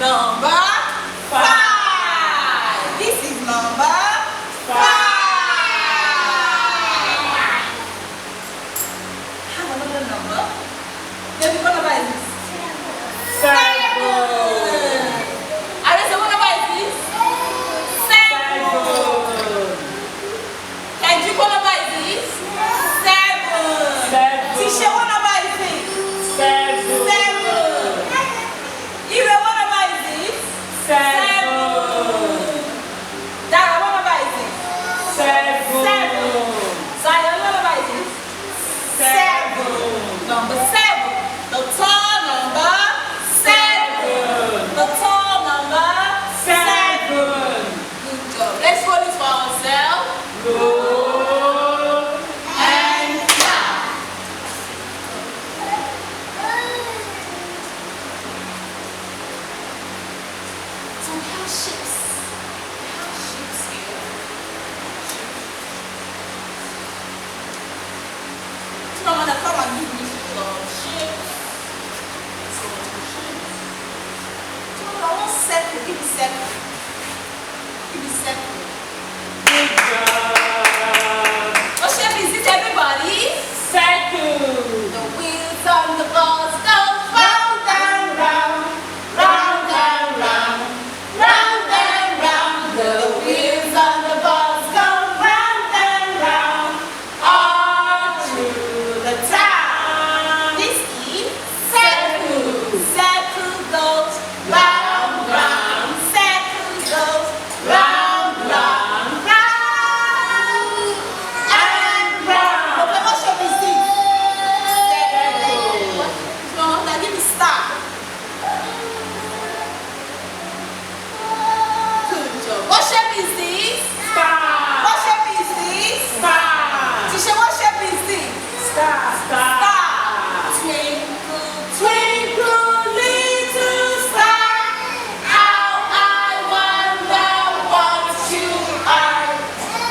Number 5. This is number 5. Have another number. Then what number is this? 7. Arisa, what number is this? 7. Kenji, what number is this? 7. Tisha, what number is this? 7. Ire, what number is this? 7. Dara, what number is this? 7. Zion, what number is this? 7. Number 7. The tall number 7. The tall number 7. Good job. Let's hold it for ourselves. Roll and clap. So we have ships. We have ships here. So I'm gonna come and give me some ships. So I want circle. Give me circle. Give me circle. Good job. What shape is it, everybody? Circle. The wheels on the bus go round and round, round and round, round and round. The wheels on the bus go round and round, all through the town. This is circle. Circle goes round, round. Circle goes round, round, round and round. Okay, what shape is this? No, now give me star. Good job. What shape is this? Star. What shape is this? Star. Tisha, what shape is this? Star. Star. Twinkle, twinkle, little star, how I wonder what you are.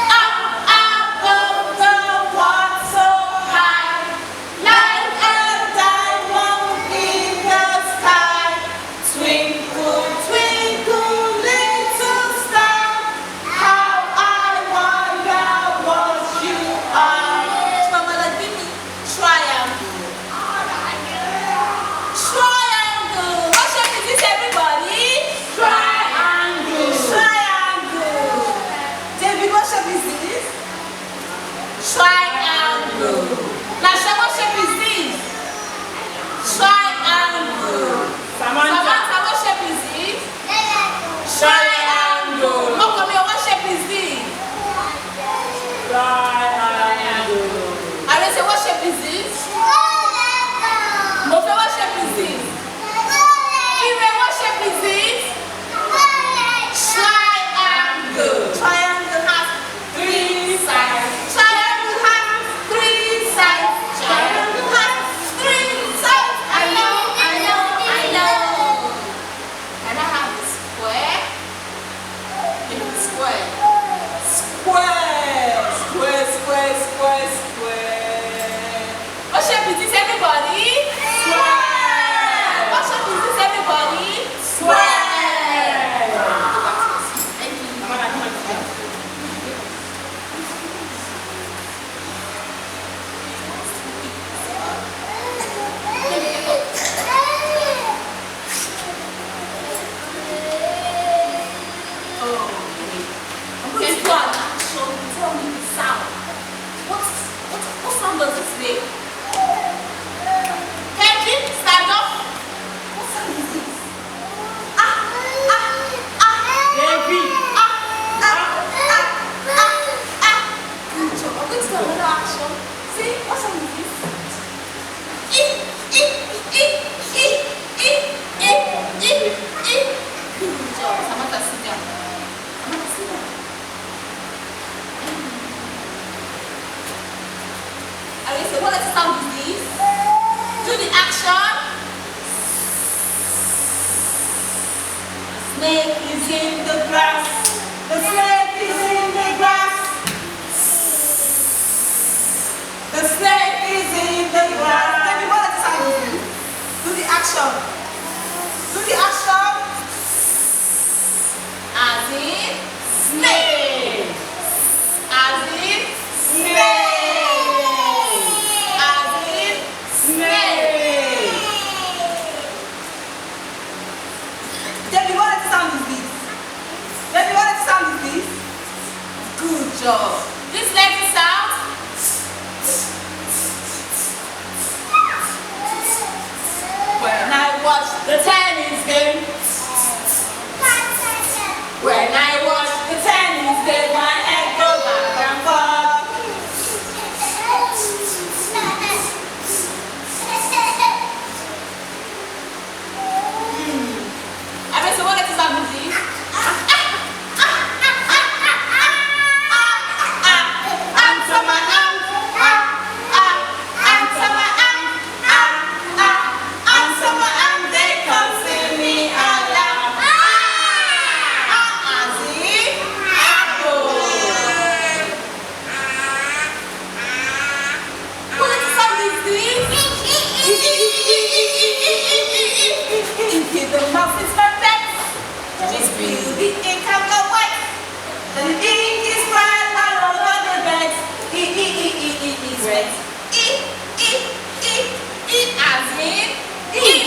Up above the water so high, like a diamond in the sky. Twinkle, twinkle, little star, how I wonder what you are. Mama, give me triangle. Triangle. What shape is this, everybody? Triangle. Triangle. David, what shape is this? Triangle. Lasha, what shape is this? Triangle. Samantha, what shape is this? Triangle. Mokomi, what shape is this? Triangle. Arese, what shape is this? Mofe, what shape is this? Ire, what shape is this? Triangle. Triangle has 3 sides. Triangle has 3 sides. Triangle has 3 sides. I know. And I have a square. Give me the square. Square. Square. What shape is this, everybody? Square. What shape is this, everybody? Square. Thank you. I'm going to do an action. Tell me the sound. What sound does this make? Kenji, stand up. What sound is this? David. Good job. I'm going to do another action. See, what sound is this? Good job. Samantha, sit down. Arisa, what sound is this? Do the action. Snake is in the grass. The snake is in the grass. The snake is in the grass. Everybody, what sound is this? Do the action. Do the action. as in snake. As in snake. As in snake. Debbie, what sound is this? Debbie, what sound is this? Good job. This next sound. When I watch the tennis game. When I watch the tennis game, my head goes back and forth. I mean, so what is that music? The mouth is perfect. It's beauty, it can go white. The ink is bright all over the bed. It's red. As in